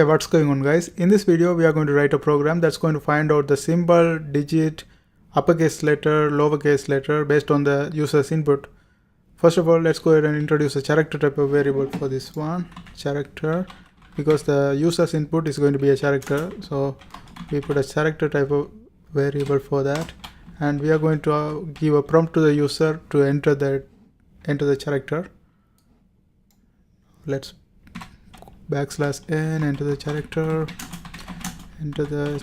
Hey, what's going on, guys? In this video we are going to write a program that's going to find out the symbol, digit, uppercase letter, lowercase letter based on the user's input. First of all, let's go ahead and introduce a character type of variable for this one, character, because the user's input is going to be a character, so we put a character type of variable for that, and we are going to give a prompt to the user to enter the character. Let's \n, enter the character, and the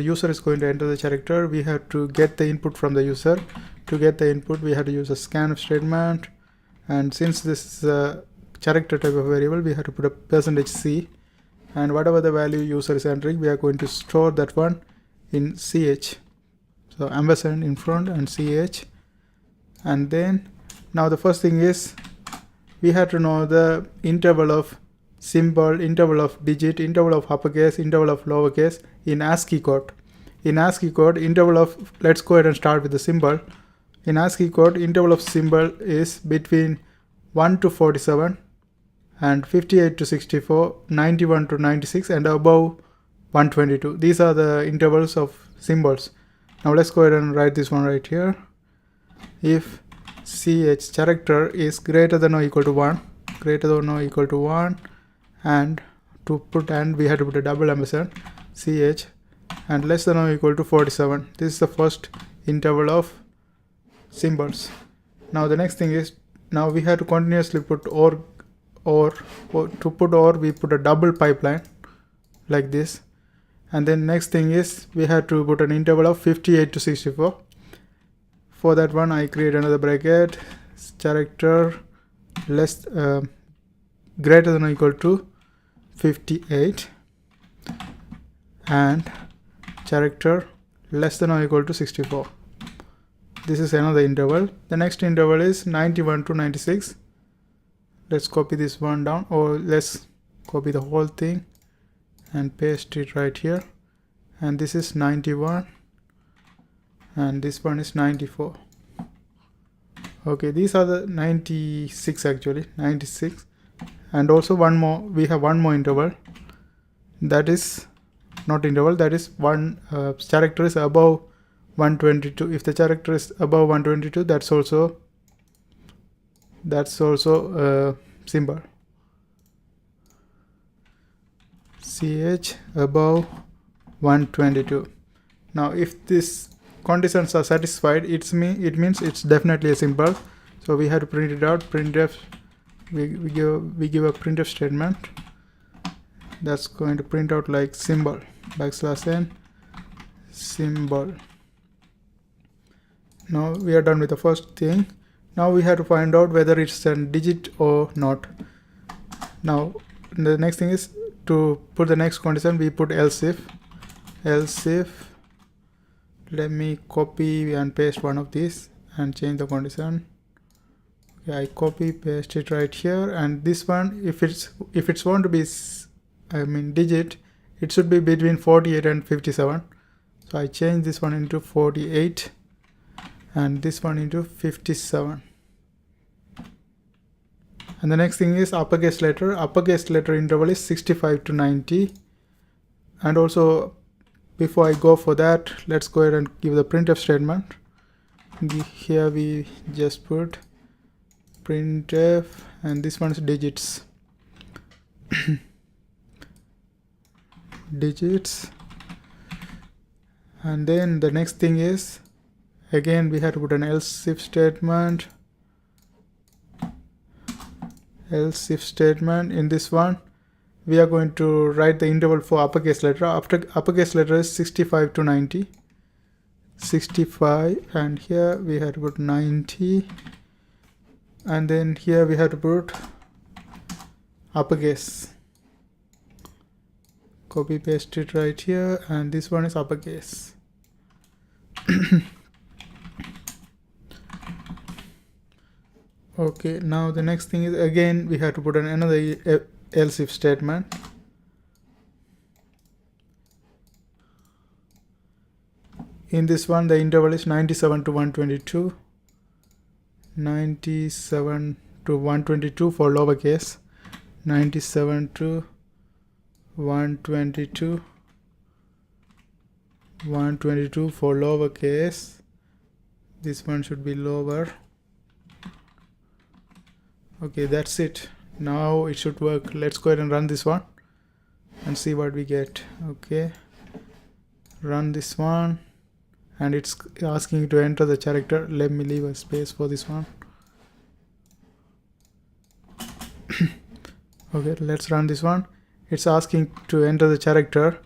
user is going to enter the character. We have to get the input from the user. To get the input, we have to use a scanf statement, and since this is a character type of variable, we have to put a %c, and whatever the value user is entering, we are going to store that one in ch, so ampersand in front and ch. And then now the first thing is we have to know the interval of symbol, interval of digit, interval of uppercase, interval of lowercase in ASCII code. In ASCII code, interval of, let's go ahead and start with the symbol. In ASCII code, interval of symbol is between 1 to 47 and 58 to 64, 91 to 96 and above 122. These are the intervals of symbols. Now let's go ahead and write this one right here. If ch character is greater than or equal to 1, and to put and we have to put a double ampersand ch, and less than or equal to 47. This is the first interval of symbols. Now the next thing is, now we have to continuously put or to put or we put a double pipeline like this. And then next thing is we have to put an interval of 58 to 64. For that one, I create another bracket, character greater than or equal to 58 and character less than or equal to 64. This is another interval. The next interval is 91 to 96. Let's copy this one down, or let's copy the whole thing and paste it right here. And this is 91. And this one is 94. Okay, these are the 96 actually, 96. And also one more, we have one more interval. That is not interval, that is one character is above 122. If the character is above 122, that's also symbol. ch above 122. Now if this conditions are satisfied, it means it's definitely a symbol. So we have to print it out. Printf, we give a printf statement that's going to print out like symbol \n symbol. Now we are done with the first thing. Now we have to find out whether it's a digit or not. Now the next thing is to put the next condition, we put else if. Let me copy and paste one of these and change the condition. Okay, I copy paste it right here, and this one, if it's want to be digit, it should be between 48 and 57. So I change this one into 48 and this one into 57. And the next thing is uppercase letter. Uppercase letter interval is 65 to 90. And also, before I go for that, let's go ahead and give the printf statement. Here we just put printf, and this one is digits. Digits. And then the next thing is, again we have to put an else if statement. In this one, we are going to write the interval for uppercase letter. Uppercase letter is 65 to 90. 65, and here we have to put 90. And then here we have to put uppercase. Copy paste it right here, and this one is uppercase. Okay, now the next thing is, again we have to put another else if statement. In this one, the interval is 97 to 122. 97 to 122 for lowercase, 97 to 122, 122 for lowercase. This one should be lower. Okay, that's it. Now it should work. Let's go ahead and run this one and see what we get. Okay, run this one, and it's asking you to enter the character. Let me leave a space for this one. Okay, let's run this one. It's asking to enter the character.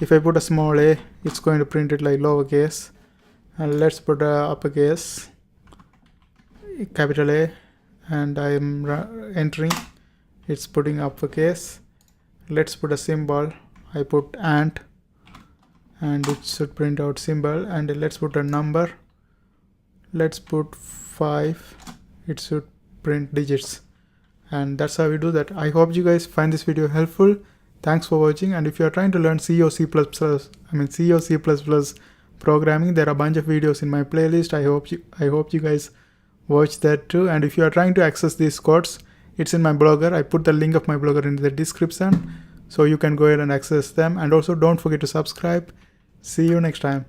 If I put a small a, it's going to print it like lowercase, and let's put a uppercase, capital A, and I am entering. It's putting uppercase. Let's put a symbol. I put and it should print out symbol. And let's put a number. Let's put 5. It should print digits. And that's how we do that. I hope you guys find this video helpful. Thanks for watching. And if you are trying to learn C or C++, C or C++ programming, there are a bunch of videos in my playlist. I hope you guys watch that too. And if you are trying to access these codes, it's in my blogger. I put the link of my blogger in the description, so you can go ahead and access them. And also don't forget to subscribe. See you next time.